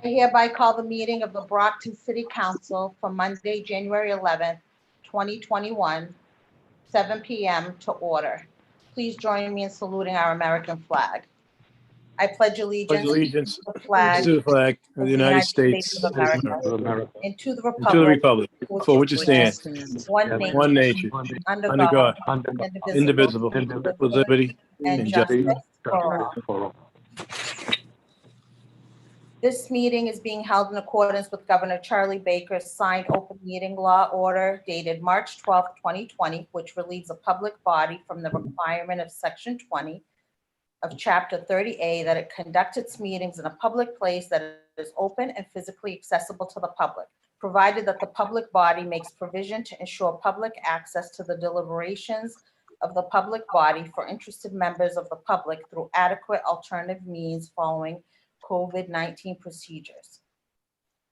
I hereby call the meeting of the Brockton City Council for Monday, January 11th, 2021, 7 p.m. to order. Please join me in saluting our American flag. I pledge allegiance to the flag to the flag of the United States of America and to the republic for which it stands, one one nation, under under God, God, indivisible, with liberty and and justice justice. for all. This meeting is being held in accordance with Governor Charlie Baker's signed open meeting law order dated March 12, 2020, which relieves a public body from the requirement of Section 20 of Chapter 30A that it conduct its meetings in a public place that is open and physically accessible to the public, provided that the public body makes provision to ensure public access to the deliberations of the public body for interested members of the public through adequate alternative means following COVID-19 procedures.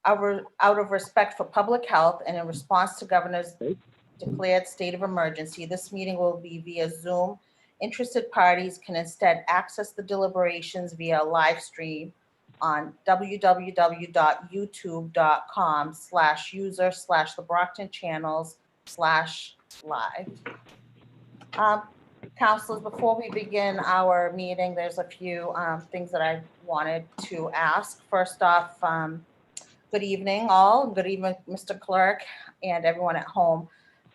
Out of respect for public health and in response to Governor's declared state of emergency, this meeting will be via Zoom. Interested parties can instead access the deliberations via live stream on www.youtube.com/user/TheBrocktonChannels/live. Councilors, before we begin our meeting, there's a few things that I wanted to ask. First off, good evening all. Good evening, Mr. Clerk and everyone at home.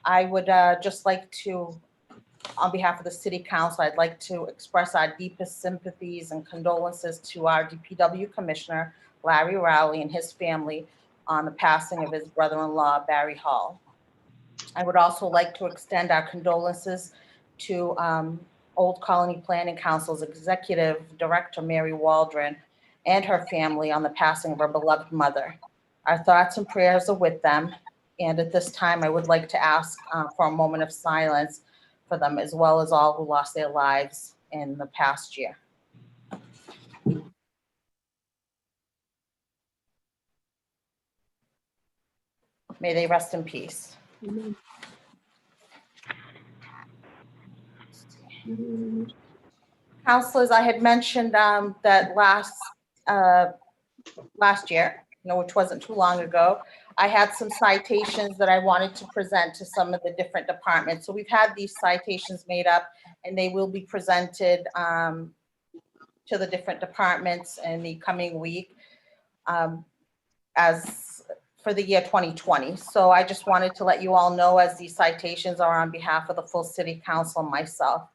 I would just like to, on behalf of the City Council, I'd like to express our deepest sympathies and condolences to our DPW Commissioner, Larry Rowley, and his family on the passing of his brother-in-law, Barry Hall. I would also like to extend our condolences to Old Colony Planning Council's Executive Director, Mary Waldron, and her family on the passing of her beloved mother. Our thoughts and prayers are with them. And at this time, I would like to ask for a moment of silence for them, as well as all who lost their lives in the past year. May they rest in peace. Amen. Councilors, I had mentioned that last year, which wasn't too long ago, I had some citations that I wanted to present to some of the different departments. So we've had these citations made up, and they will be presented to the different departments in the coming week as for the year 2020. So I just wanted to let you all know, as these citations are on behalf of the full City Council and myself.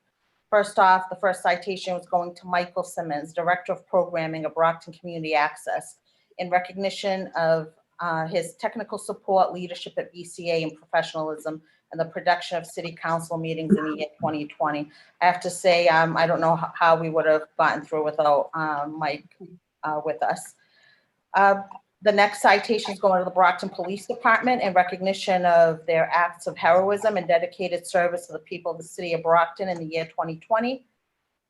First off, the first citation was going to Michael Simmons, Director of Programming of Brockton Community Access, in recognition of his technical support, leadership at BCA, and professionalism and the production of City Council meetings in the year 2020. I have to say, I don't know how we would have gotten through without Mike with us. The next citation is going to the Brockton Police Department in recognition of their acts of heroism and dedicated service to the people of the city of Brockton in the year 2020.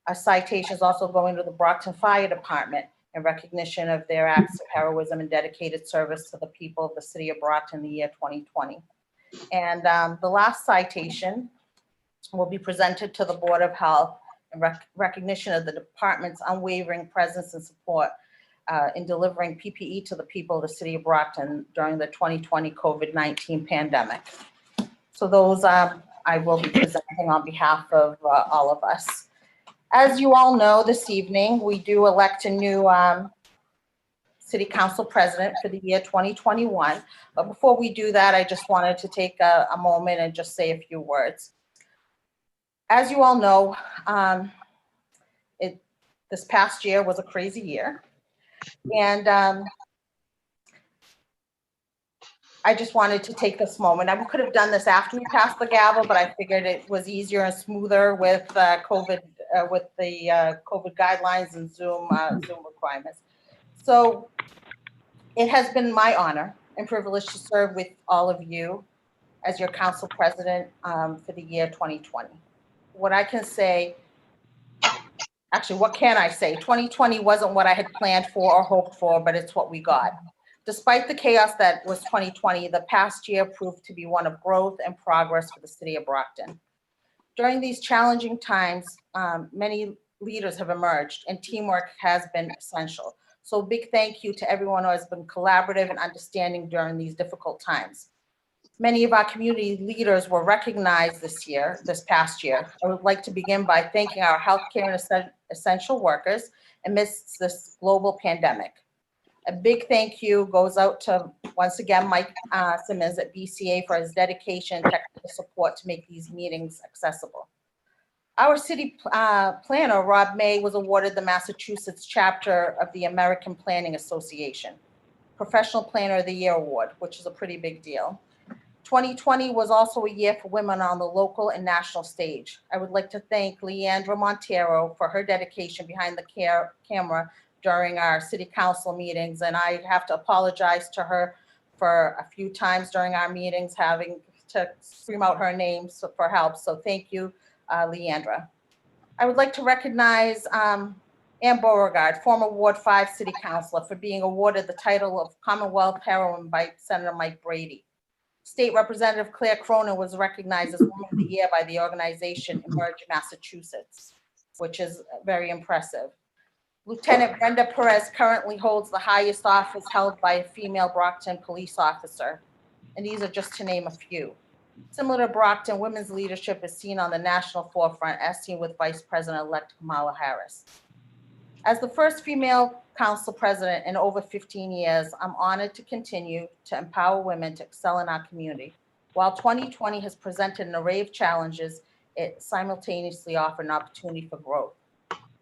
A citation is also going to the Brockton Fire Department in recognition of their acts of heroism and dedicated service to the people of the city of Brockton in the year 2020. And the last citation will be presented to the Board of Health in recognition of the department's unwavering presence and support in delivering PPE to the people of the city of Brockton during the 2020 COVID-19 pandemic. So those I will be presenting on behalf of all of us. As you all know, this evening, we do elect a new City Council President for the year 2021. But before we do that, I just wanted to take a moment and just say a few words. As you all know, this past year was a crazy year. And I just wanted to take this moment. We could have done this after we passed the gavel, but I figured it was easier and smoother with COVID, with the COVID guidelines and Zoom requirements. So it has been my honor and privilege to serve with all of you as your council president for the year 2020. What I can say, actually, what can I say? 2020 wasn't what I had planned for or hoped for, but it's what we got. Despite the chaos that was 2020, the past year proved to be one of growth and progress for the city of Brockton. During these challenging times, many leaders have emerged and teamwork has been essential. So big thank you to everyone who has been collaborative and understanding during these difficult times. Many of our community leaders were recognized this past year. I would like to begin by thanking our healthcare and essential workers amidst this global pandemic. A big thank you goes out to, once again, Mike Simmons at BCA for his dedication and technical support to make these meetings accessible. Our city planner, Rob May, was awarded the Massachusetts chapter of the American Planning Association Professional Planner of the Year Award, which is a pretty big deal. 2020 was also a year for women on the local and national stage. I would like to thank Leandra Montero for her dedication behind the camera during our city council meetings. And I have to apologize to her for a few times during our meetings having to scream out her name for help. So thank you, Leandra. I would like to recognize Ann Beauregard, former Ward 5 City Councilor, for being awarded the title of Commonwealth Heroine by Senator Mike Brady. State Representative Claire Cronin was recognized as Woman of the Year by the organization Emerge Massachusetts, which is very impressive. Lieutenant Brenda Perez currently holds the highest office held by a female Brockton police officer. And these are just to name a few. Similar to Brockton, women's leadership is seen on the national forefront, as seen with Vice President-elect Kamala Harris. As the first female council president in over 15 years, I'm honored to continue to empower women to excel in our community. While 2020 has presented an array of challenges, it simultaneously offered an opportunity for growth.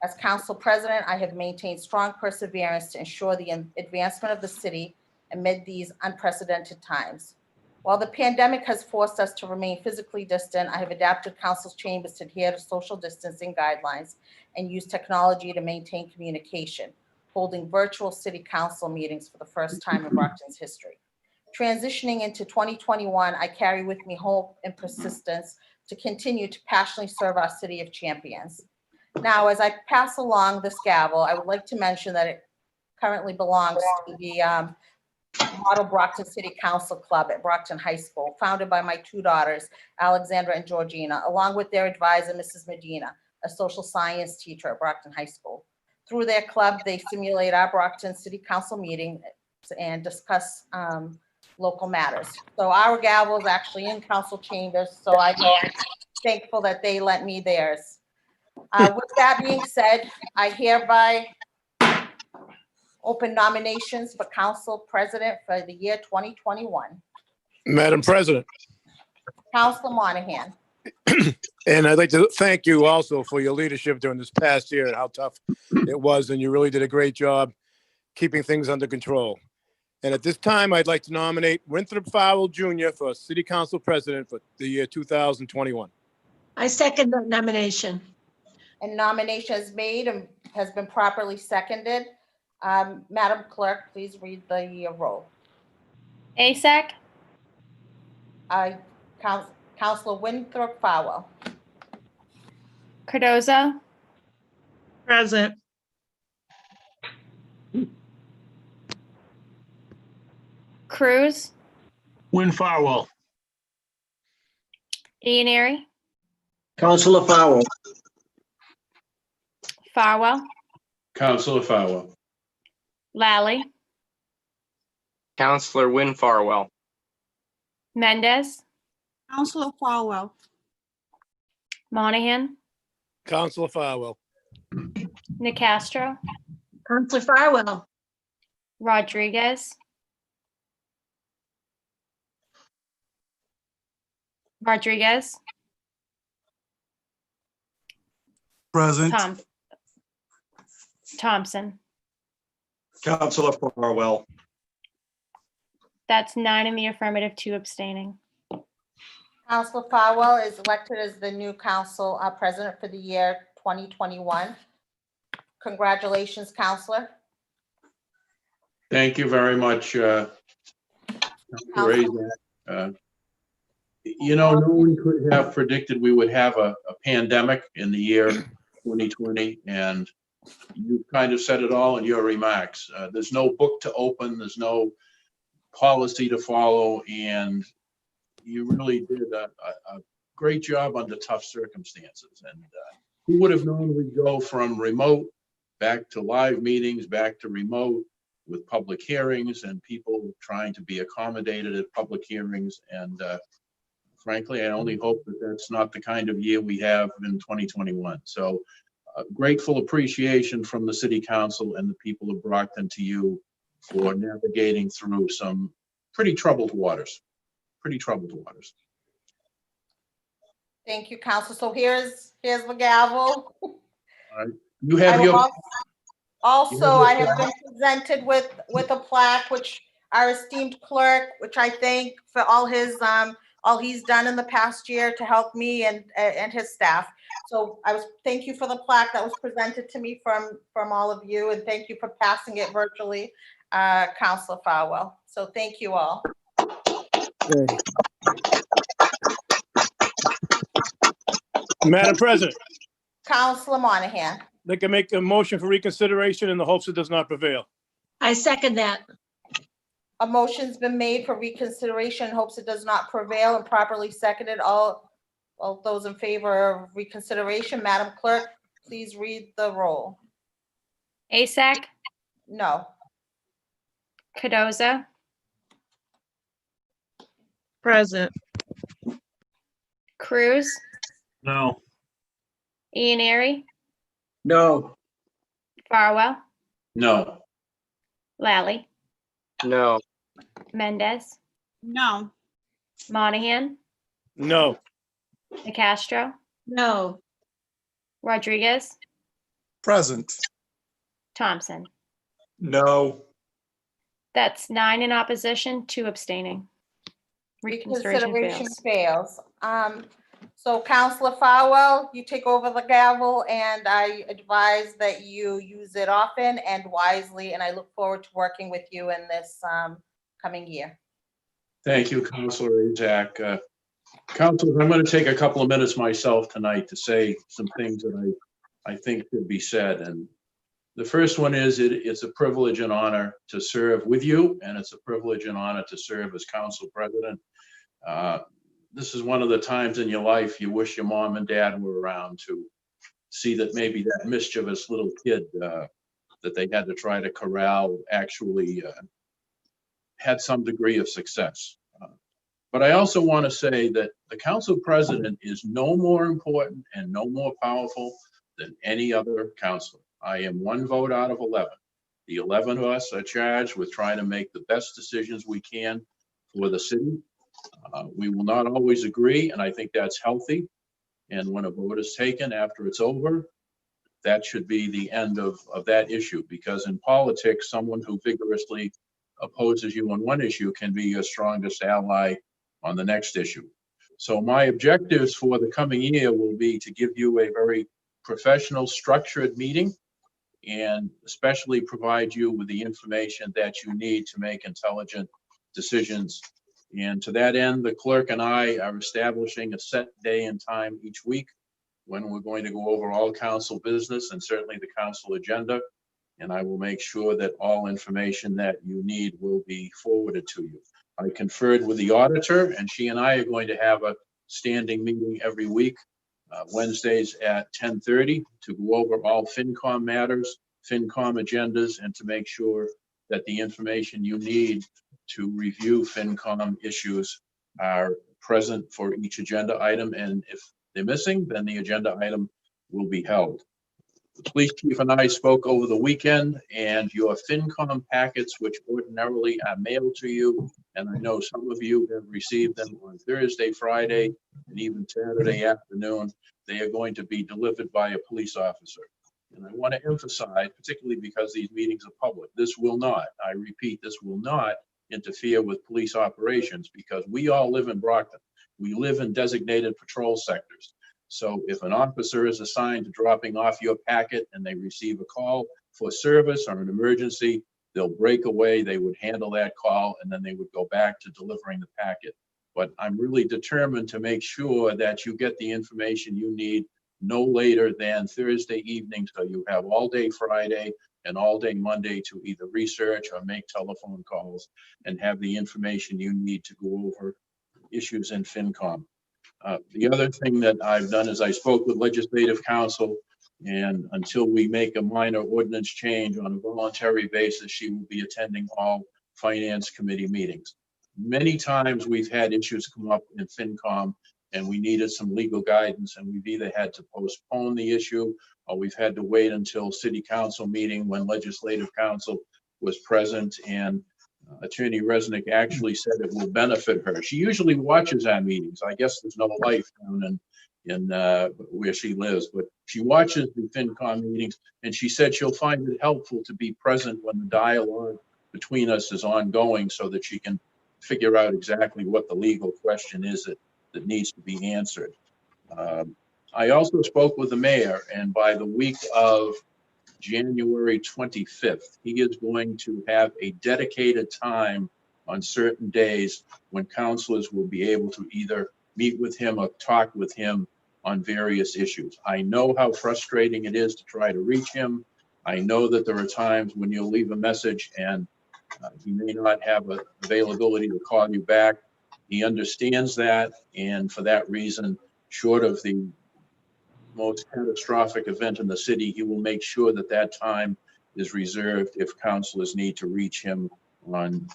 As council president, I have maintained strong perseverance to ensure the advancement of the city amid these unprecedented times. While the pandemic has forced us to remain physically distant, I have adapted council's chambers to adhere to social distancing guidelines and use technology to maintain communication, holding virtual city council meetings for the first time in Brockton's history. Transitioning into 2021, I carry with me hope and persistence to continue to passionately serve our city of champions. Now, as I pass along this gavel, I would like to mention that it currently belongs to the Model Brockton City Council Club at Brockton High School, founded by my two daughters, Alexandra and Georgina, along with their advisor, Mrs. Medina, a social science teacher at Brockton High School. Through their club, they simulate our Brockton City Council meeting and discuss local matters. So our gavel is actually in council chambers, so I'm thankful that they lent me theirs. With that being said, I hereby open nominations for council president for the year 2021. Madam President, Councilor Monahan. and I'd like to thank you also for your leadership during this past year and how tough it was, and you really did a great job keeping things under control. And at this time, I'd like to nominate Winthrop Fowle Jr. for City Council President for the year 2021. I second the nomination. And nomination is made and has been properly seconded. Madam Clerk, please read the roll. Asek, Councilor Winthrop Fowle. Cardoza, Present. Cruz, Win Farwell. Ianieri, Councilor Farwell. Farwell, Councilor Farwell. Lally, Counselor Win Farwell. Mendez, Counselor Farwell. Monahan, Councilor Farwell. Nicastro, Counselor Farwell. Rodriguez, Rodriguez, Present. Thompson. Councilor Farwell. That's 9 in the affirmative, 2 abstaining. Councilor Farwell is elected as the new council president for the year 2021. Congratulations, Councilor. Thank you very much. You know, no one could have predicted we would have a pandemic in the year 2020, and you kind of said it all in your remarks. There's no book to open, there's no policy to follow, and you really did a great job under tough circumstances. And who would have known we'd go from remote back to live meetings, back to remote with public hearings and people trying to be accommodated at public hearings. And frankly, I only hope that that's not the kind of year we have in 2021. So grateful appreciation from the City Council and the people of Brockton to you for navigating through some pretty troubled waters. Thank you, Council. So here's the gavel. You have your, Also, I have been presented with a plaque, which our esteemed clerk, which I thank for all he's done in the past year to help me and his staff. So thank you for the plaque that was presented to me from all of you, and thank you for passing it virtually, Councilor Farwell. So thank you all. Madam President, Councilor Monahan. they can make a motion for reconsideration in the hopes it does not prevail. I second that. A motion's been made for reconsideration in hopes it does not prevail and properly seconded. All those in favor of reconsideration, Madam Clerk, please read the roll. Asak, No. Cadoza, Present. Cruz, No. Ianieri, No. Farwell, no, Lally, No. Mendez, No. Monahan, No. Nicastro, No. Rodriguez, Present. Thompson. No. That's 9 in opposition, 2 abstaining. Reconsideration fails. So Councilor Farwell, you take over the gavel, and I advise that you use it often and wisely, and I look forward to working with you in this coming year. thank you, Councilor Azak. Councilors, I'm going to take a couple of minutes myself tonight to say some things that I think should be said. And the first one is it's a privilege and honor to serve with you, and it's a privilege and honor to serve as council president. This is one of the times in your life you wish your mom and dad were around to see that maybe that mischievous little kid that they had to try to corral actually had some degree of success. But I also want to say that the council president is no more important and no more powerful than any other councilor. I am 1 vote out of 11. The 11 of us are charged with trying to make the best decisions we can for the city. We will not always agree, and I think that's healthy. And when a vote is taken after it's over, that should be the end of that issue, because in politics, someone who vigorously opposes you on one issue can be your strongest ally on the next issue. So my objectives for the coming year will be to give you a very professional, structured meeting, and especially provide you with the information that you need to make intelligent decisions. And to that end, the clerk and I are establishing a set day and time each week when we're going to go over all council business and certainly the council agenda. And I will make sure that all information that you need will be forwarded to you. I conferred with the auditor, and she and I are going to have a standing meeting every week, Wednesdays at 10:30, to go over all FinCom matters, FinCom agendas, and to make sure that the information you need to review FinCom issues are present for each agenda item. And if they're missing, then the agenda item will be held. The police chief and I spoke over the weekend, and your FinCom packets, which ordinarily are mailed to you, and I know some of you have received them on Thursday, Friday, and even Saturday afternoon, they are going to be delivered by a police officer. And I want to emphasize, particularly because these meetings are public, this will not, I repeat, this will not interfere with police operations, because we all live in Brockton. We live in designated patrol sectors. So if an officer is assigned to dropping off your packet and they receive a call for service or an emergency, they'll break away, they would handle that call, and then they would go back to delivering the packet. But I'm really determined to make sure that you get the information you need no later than Thursday evening, so you have all day Friday and all day Monday to either research or make telephone calls and have the information you need to go over issues in FinCom. The other thing that I've done is I spoke with Legislative Counsel And until we make a minor ordinance change on a voluntary basis, she will be attending all finance committee meetings. Many times we've had issues come up in FinCom and we needed some legal guidance, and we've either had to postpone the issue or we've had to wait until city council meeting when legislative council was present, and Attorney Resnick actually said it will benefit her. She usually watches our meetings. I guess there's no life down in where she lives, but she watches the FinCom meetings, and she said she'll find it helpful to be present when the dialogue between us is ongoing so that she can figure out exactly what the legal question is that needs to be answered. I also spoke with the mayor, and by the week of January 25th, he is going to have a dedicated time on certain days when councilors will be able to either meet with him or talk with him on various issues. I know how frustrating it is to try to reach him. I know that there are times when you'll leave a message and he may not have availability to call you back. He understands that, and for that reason, short of the most catastrophic event in the city, he will make sure that that time is reserved if councilors need to reach him on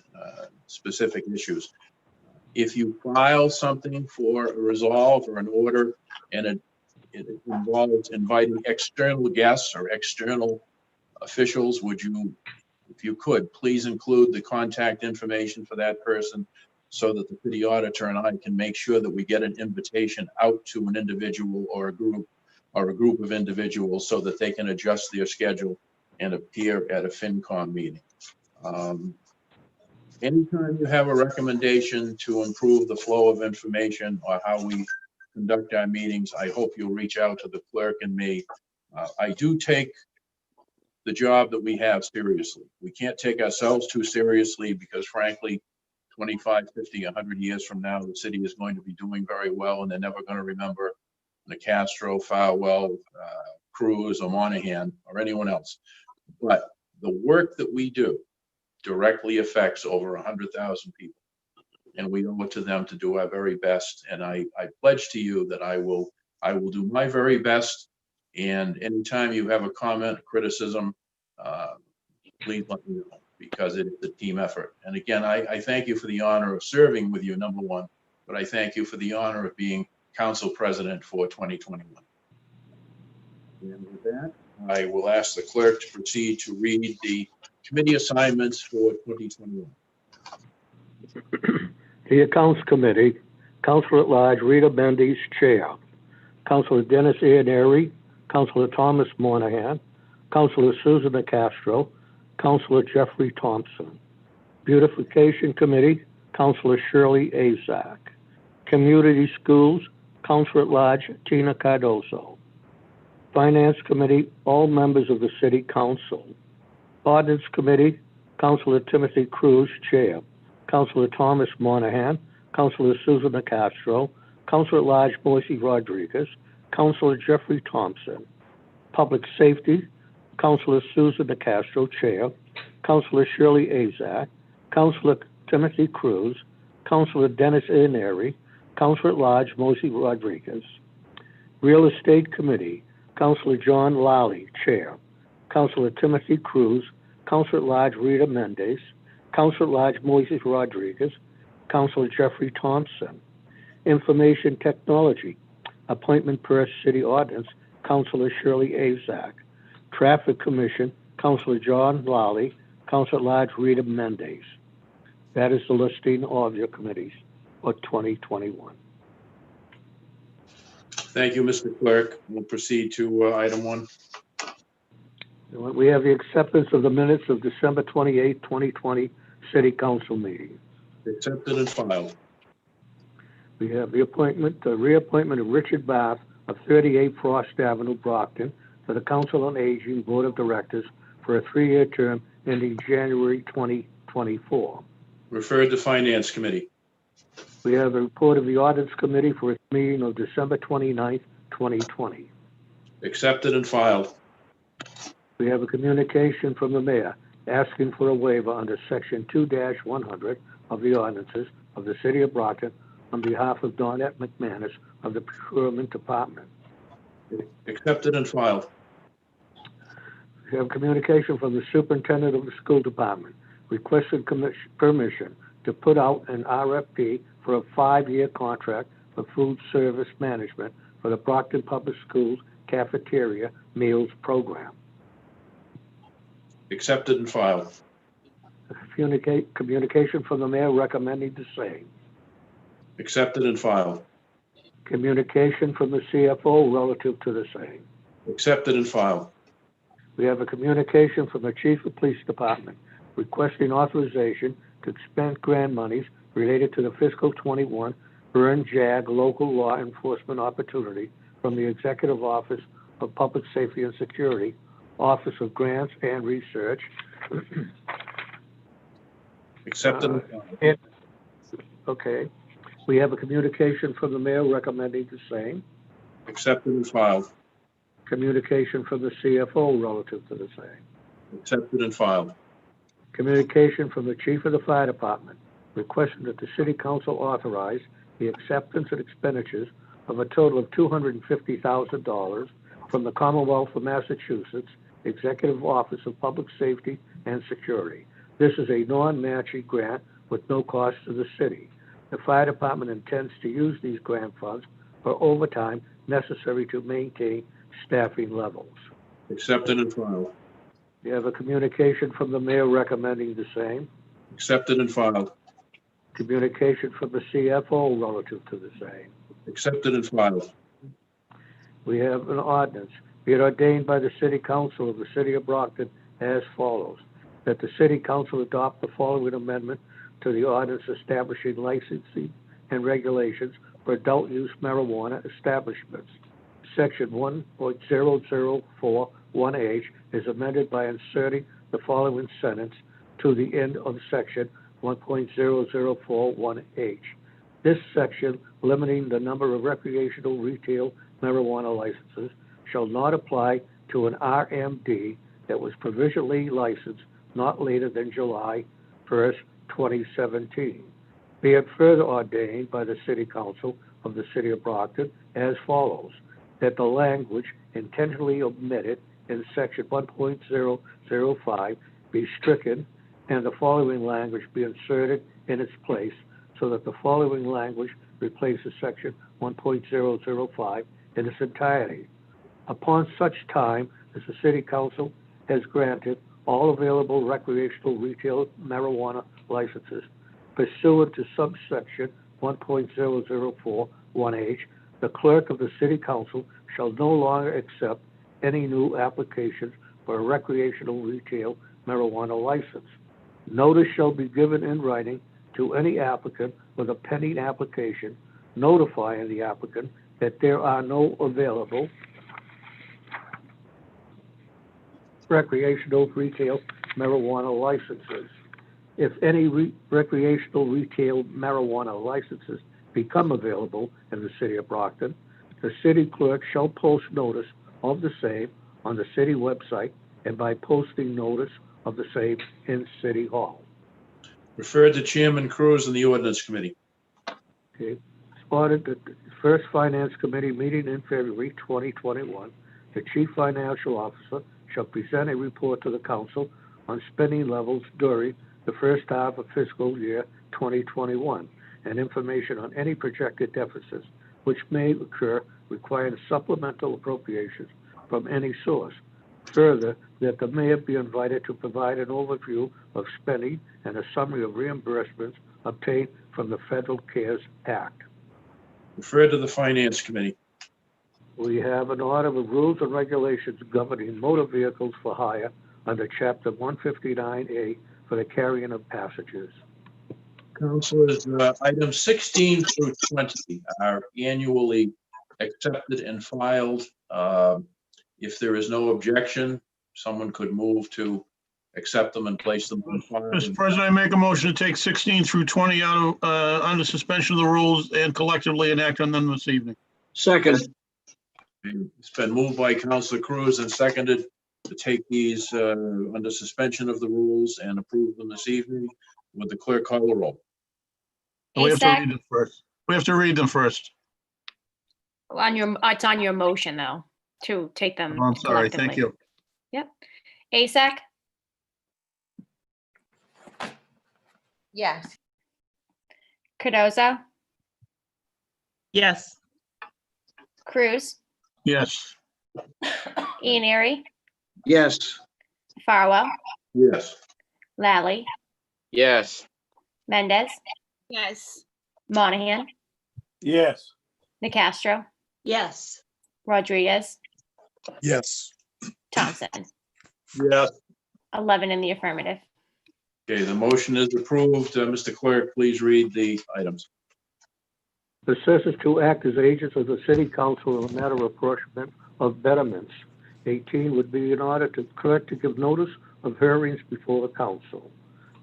specific issues. If you file something for a resolve or an order and it involves inviting external guests or external officials, would you, if you could, please include the contact information for that person so that the city auditor and I can make sure that we get an invitation out to an individual or a group of individuals so that they can adjust their schedule and appear at a FinCom meeting. Anytime you have a recommendation to improve the flow of information or how we conduct our meetings, I hope you'll reach out to the clerk and me. I do take the job that we have seriously. We can't take ourselves too seriously because frankly, 25, 50, 100 years from now, the city is going to be doing very well and they're never going to remember Castro, Farwell, Cruz, or Monahan, or anyone else. But the work that we do directly affects over 100,000 people. And we owe it to them to do our very best. And I pledge to you that I will do my very best. And anytime you have a comment, criticism, please let me know, because it is a team effort. And again, I thank you for the honor of serving with you, number one, but I thank you for the honor of being council president for 2021. And with that, I will ask the clerk to proceed to read the committee assignments for 2021. The Accounts Committee, Councilor at Large Rita Mendes, Chair. Councilor Dennis Ianeri, Councilor Thomas Monahan, Councilor Susan Castro, Councilor Jeffrey Thompson. Beautification Committee, Councilor Shirley Azak. Community Schools, Councilor at Large Tina Cardoso. Finance Committee, all members of the City Council. Ordinance Committee, Councilor Timothy Cruz, Chair. Councilor Thomas Monahan, Councilor Susan Castro, Councilor at Large Moisey Rodriguez, Councilor Jeffrey Thompson. Public Safety, Councilor Susan Castro, Chair. Councilor Shirley Azak, Councilor Timothy Cruz, Councilor Dennis Ianeri, Councilor at Large Moisey Rodriguez. Real Estate Committee, Councilor John Lally, Chair. Councilor Timothy Cruz, Councilor at Large Rita Mendes, Councilor at Large Moises Rodriguez, Councilor Jeffrey Thompson. Information Technology, Appointment per City Ordinance, Councilor Shirley Azak. Traffic Commission, Councilor John Lally, Councilor at Large Rita Mendes. That is the listing of your committees for 2021. Thank you, Mr. Clerk. We'll proceed to item 1. We have the acceptance of the minutes of December 28, 2020 City Council meeting. Accepted and filed. We have the reappointment of Richard Bath of 38 Frost Avenue, Brockton, to the Council on Aging Board of Directors for a 3-year term ending January 2024. Referred to Finance Committee. We have a report of the Ordinance Committee for its meeting of December 29, 2020. Accepted and filed. We have a communication from the mayor asking for a waiver under Section 2-100 of the ordinances of the City of Brockton on behalf of Donette McManus of the Procurement Department. Accepted and filed. We have communication from the superintendent of the school department requesting permission to put out an RFP for a 5-year contract for food service management for the Brockton Public Schools cafeteria meals program. Accepted and filed. Communication from the mayor recommending the same. Accepted and filed. Communication from the CFO relative to the same. Accepted and filed. We have a communication from the chief of police department requesting authorization to expend grant monies related to the fiscal 21 Burn JAG local law enforcement opportunity from the Executive Office of Public Safety and Security, Office of Grants and Research. Accepted and filed. Okay. We have a communication from the mayor recommending the same. Accepted and filed. Communication from the CFO relative to the same. Accepted and filed. Communication from the chief of the fire department requesting that the city council authorize the acceptance and expenditures of a total of $250,000 from the Commonwealth of Massachusetts Executive Office of Public Safety and Security. This is a non-matching grant with no cost to the city. The fire department intends to use these grant funds for overtime necessary to maintain staffing levels. Accepted and filed. We have a communication from the mayor recommending the same. Accepted and filed. Communication from the CFO relative to the same. Accepted and filed. We have an ordinance. Be it ordained by the City Council of the City of Brockton as follows, that the City Council adopt the following amendment to the ordinance establishing licensing and regulations for adult use marijuana establishments. Section 1.0041H is amended by inserting the following sentence to the end of section 1.0041H. This section, limiting the number of recreational retail marijuana licenses, shall not apply to an RMD that was provisionally licensed not later than July 1st, 2017. Be it further ordained by the City Council of the City of Brockton as follows, that the language intentionally omitted in section 1.005 be stricken and the following language be inserted in its place so that the following language replaces section 1.005 in its entirety. Upon such time as the City Council has granted all available recreational retail marijuana licenses pursuant to subsection 1.0041H, the clerk of the City Council shall no longer accept any new applications for a recreational retail marijuana license. Notice shall be given in writing to any applicant with a pending application, notifying the applicant that there are no available recreational retail marijuana licenses. If any recreational retail marijuana licenses become available in the City of Brockton, the city clerk shall post notice of the same on the city website and by posting notice of the same in City Hall. Referred to Chairman Cruz and the Ordinance Committee. Okay. Ordered that the first Finance Committee meeting in February 2021, the Chief Financial Officer shall present a report to the Council on spending levels during the first half of fiscal year 2021 and information on any projected deficits which may occur requiring supplemental appropriations from any source. Further, that the mayor be invited to provide an overview of spending and a summary of reimbursements obtained from the Federal CARES Act. Referred to the Finance Committee. We have an order of rules and regulations governing motor vehicles for hire under Chapter 159A for the carrying of passengers. Councilors, items 16 through 20 are annually accepted and filed. If there is no objection, someone could move to accept them and place them on file. Mr. President, I make a motion to take 16 through 20 out under suspension of the rules and collectively enact on them this evening. Second. It's been moved by Councilor Cruz and seconded to take these under suspension of the rules and approve them this evening. Would the clerk call the roll? We have to ASAC, read them first. We have to read them first. it's on your motion though, to take them Oh, I'm sorry. Thank collectively. you. Asak, Yes. Cardoza, Yes. Cruz, Yes. Ianieri, Yes. Farwell, Yes. Lally, Yes. Mendez, Yes. Monahan, Yes. Nicastro, Yes. Rodriguez, Yes. Thompson. Yes. 11 in the affirmative. Okay, the motion is approved. Mr. Clerk, please read the items. Assessors to act as agents of the city council in a matter of apportionment of betterments. 18 would be in order to clerk to give notice of hearings before the council.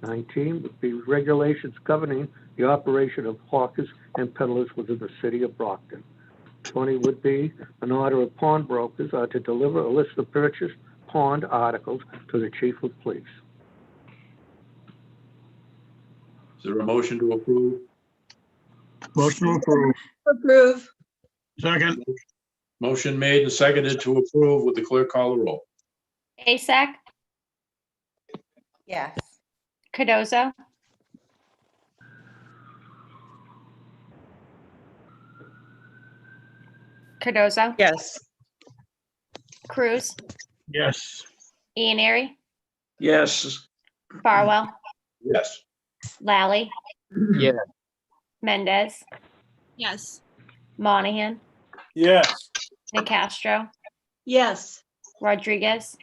19 would be regulations governing the operation of hawkers and peddlers within the city of Brockton. 20 would be an order of pawnbrokers to deliver a list of purchased pawned articles to the chief of police. Is there a motion to approve? Motion to approve. Approve. Second. Motion made and seconded to approve. Would the clerk call the roll? Asak, Yes. Cardoza, Cardoza, Yes. Cruz, Yes. Ianieri, Yes. Farwell, Yes. Lally, Yeah. Mendez, Yes. Monahan, Yes. Nicastro, Yes. Rodriguez,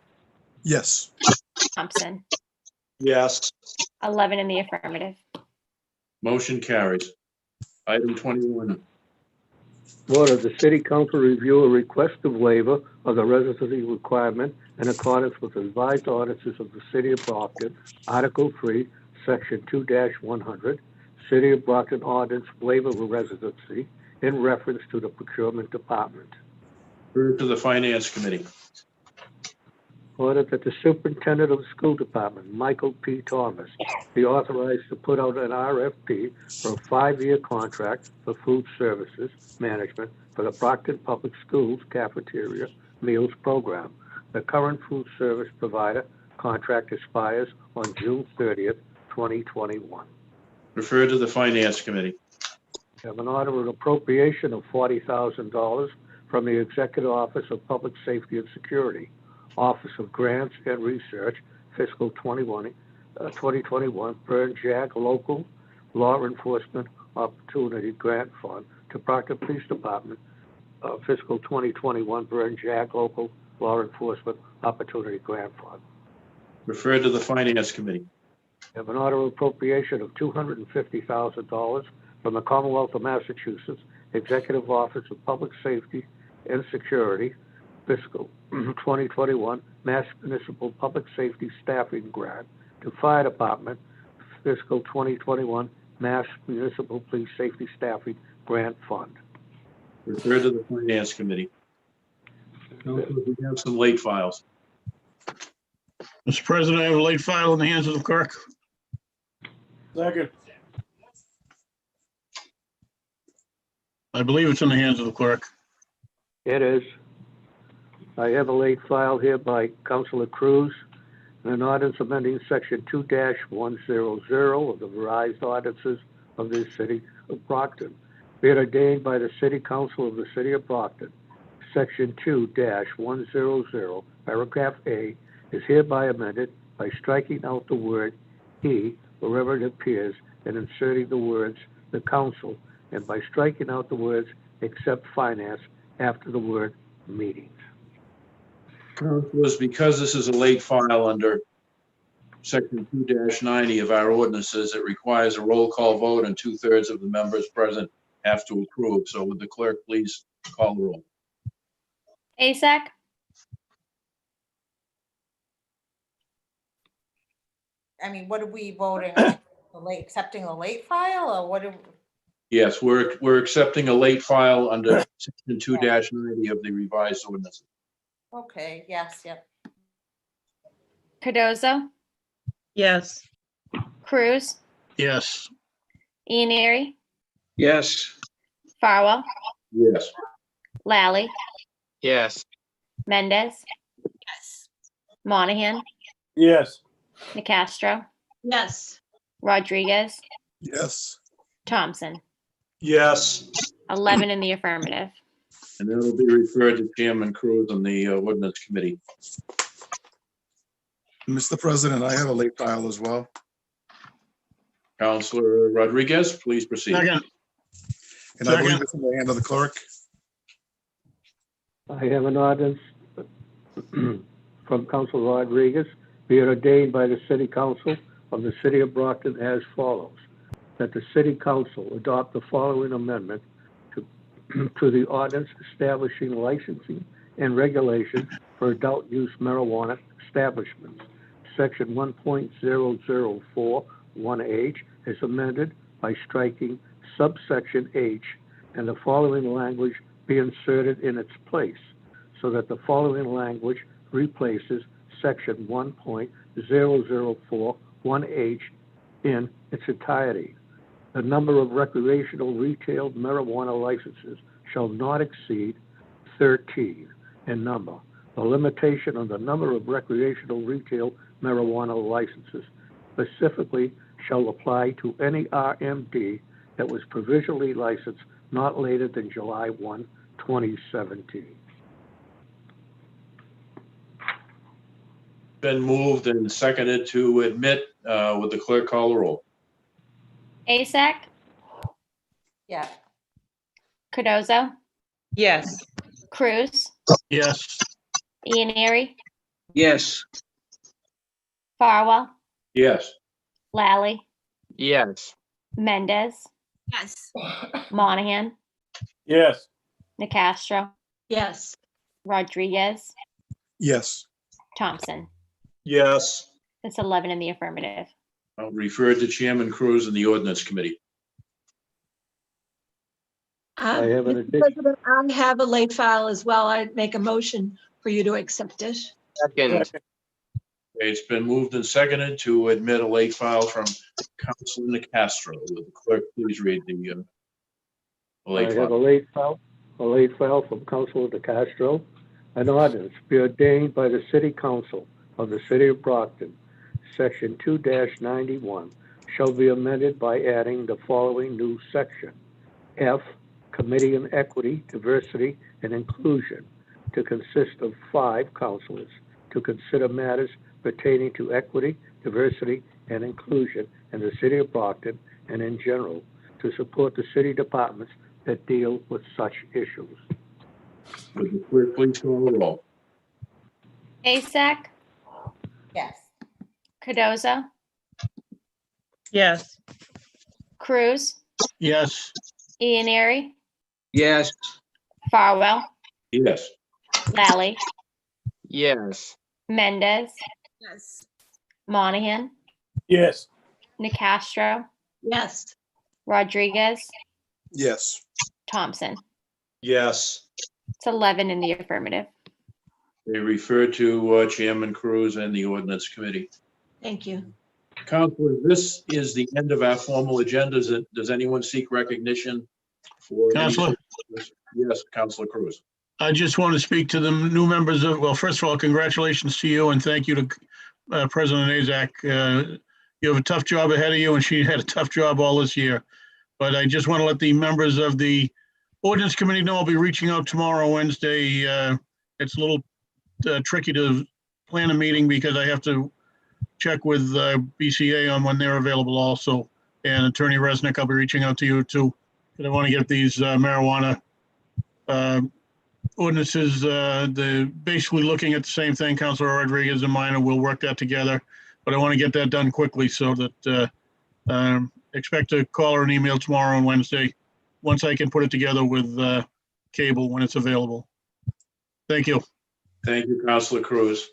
Yes. Thompson. Yes. 11 in the affirmative. Motion carries. Item 21. Order the city council review a request of waiver of the residency requirement in accordance with the revised ordinances of the city of Brockton, Article 3, Section 2-100, City of Brockton Ordinance Waiver of Residency in reference to the procurement department. Refer to the Finance Committee. Order that the superintendent of the school department, Michael P. Thomas, be authorized to put out an RFP for a 5-year contract for food services management for the Brockton Public Schools Cafeteria Meals Program. The current food service provider contract expires on June 30th, 2021. Refer to the Finance Committee. Have an order of appropriation of $40,000 from the Executive Office of Public Safety and Security, Office of Grants and Research, fiscal 2021, Burn Jag Local Law Enforcement Opportunity Grant Fund to Brockton Police Department, fiscal 2021, Burn Jag Local Law Enforcement Opportunity Grant Fund. Refer to the Finance Committee. Have an order of appropriation of $250,000 from the Commonwealth of Massachusetts Executive Office of Public Safety and Security, fiscal 2021, Mass Municipal Public Safety Staffing Grant to Fire Department, fiscal 2021, Mass Municipal Police Safety Staffing Grant Fund. Refer to the Finance Committee. Councilors, we have some late files. Mr. President, I have a late file in the hands of the clerk. Second. I believe it's in the hands of the clerk. It is. I have a late file here by Councilor Cruz, an ordinance amending section 2-100 of the revised ordinances of the city of Brockton. Be it ordained by the City Council of the City of Brockton, section 2-100, paragraph A, is hereby amended by striking out the word "he" wherever it appears and inserting the words "the council," and by striking out the words "except finance" after the word "meetings." Councilors, because this is a late file under section 2-90 of our ordinances, it requires a roll call vote and 2/3 of the members present have to approve. So would the clerk please call the roll? Asak, I mean, what are we voting on? Accepting a late file or what? Yes, we're accepting a late file under section 2-90 of the revised ordinances. Okay, yes, yep. Cardoza, Yes. Cruz, Yes. Ianieri, Yes. Farwell, Yes. Lally, Yes. Mendez, Yes. Monahan, Yes. Nicastro, Yes. Rodriguez, Yes. Thompson. Yes. 11 in the affirmative. And that'll be referred to Chairman Cruz and the ordinance committee. Mr. President, I have a late file as well. Counselor Rodriguez, please proceed. Second, And I believe Second. it's in the hand of the clerk. I have an ordinance from Council Rodriguez, be it ordained by the City Council of the City of Brockton as follows, that the City Council adopt the following amendment to the ordinance establishing licensing and regulation for adult use marijuana establishments. Section 1.0041H is amended by striking subsection H and the following language be inserted in its place, so that the following language replaces section 1.0041H in its entirety. The number of recreational retail marijuana licenses shall not exceed 13 in number. The limitation on the number of recreational retail marijuana licenses specifically shall apply to any RMD that was provisionally licensed not later than July 1, 2017. Been moved and seconded to admit. Would the clerk call the roll? Asak, Yeah. Cardozo, Yes. Cruz, yes. Ianieri, Yes. Farwell, Yes. Lally, Yes. Mendez, Yes. Monahan, Yes. Nicastro, Yes. Rodriguez, Yes. Thompson. Yes. That's 11 in the affirmative. I'll refer to Chairman Cruz and the ordinance committee. I have an Mr. addition. President, I have a late file as well. I'd make a motion for you to accept it. Second. It's been moved and seconded to admit a late file from Councilor Nicastro. Would the clerk please read the I late have file? a late file from Councilor De Castro. An ordinance be ordained by the City Council of the City of Brockton, Section 2-91, shall be amended by adding the following new section. F, Committee on Equity, Diversity, and Inclusion, to consist of 5 councilors to consider matters pertaining to equity, diversity, and inclusion in the City of Brockton and in general, to support the city departments that deal with such issues. Would the clerk please call the roll? Asak, Yes. Cardozo, Yes. Cruz, Yes. Ianieri, Yes. Farwell, Yes. Lally, Yes. Mendez, Yes. Monahan, Yes. Nicastro, Yes. Rodriguez, Yes. Thompson. Yes. It's 11 in the affirmative. They refer to Chairman Cruz and the ordinance committee. Thank you. Counselor, this is the end of our formal agenda. Does anyone seek recognition for? any- Counselor? Yes, Counselor Cruz. I just want to speak to the new members of, well, first of all, congratulations to you and thank you to President Azak. You have a tough job ahead of you and she had a tough job all this year. But I just want to let the members of the ordinance committee know I'll be reaching out tomorrow, Wednesday. It's a little tricky to plan a meeting because I have to check with BCA on when they're available also. And Attorney Resnick, I'll be reaching out to you too. Because I want to get these marijuana ordinances, basically looking at the same thing. Councilor Rodriguez and mine, we'll work that together. But I want to get that done quickly so that expect a call or an email tomorrow and Wednesday, once I can put it together with cable when it's available. Thank you. Thank you, Counselor Cruz.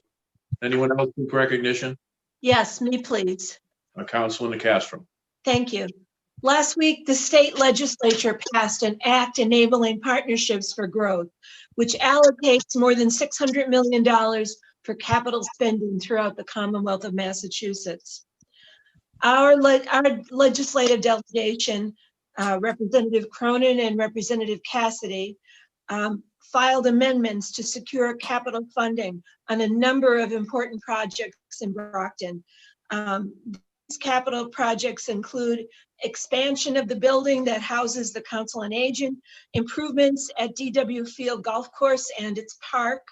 Anyone else seek recognition? Yes, me please. Counselor Nicastro. Thank you. Last week, the state legislature passed an act enabling partnerships for growth, which allocates more than $600 million for capital spending throughout the Commonwealth of Massachusetts. Our legislative delegation, Representative Cronin and Representative Cassidy, filed amendments to secure capital funding on a number of important projects in Brockton. These capital projects include expansion of the building that houses the Council on Aging, improvements at DW Field Golf Course and its park,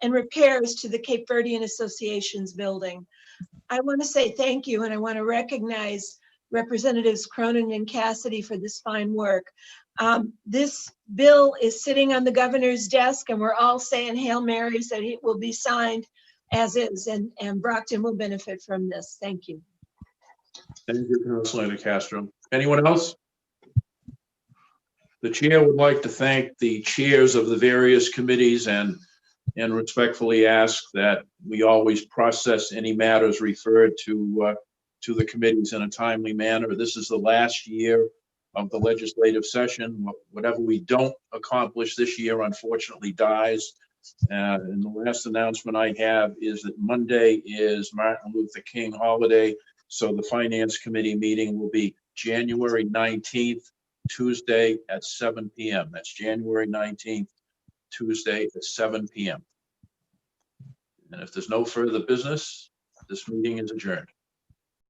and repairs to the Cape Verdean Association's building. I want to say thank you, and I want to recognize Representatives Cronin and Cassidy for this fine work. This bill is sitting on the governor's desk, and we're all saying Hail Marys that it will be signed as is, and Brockton will benefit from this. Thank you. Thank you, Councilor De Castro. Anyone else? The chair would like to thank the chairs of the various committees and respectfully ask that we always process any matters referred to the committees in a timely manner. This is the last year of the legislative session. Whatever we don't accomplish this year, unfortunately, dies. And the last announcement I have is that Monday is Martin Luther King holiday. So the Finance Committee meeting will be January 19th, Tuesday at 7 p.m. That's January 19th, Tuesday at 7 p.m. And if there's no further business, this meeting is adjourned.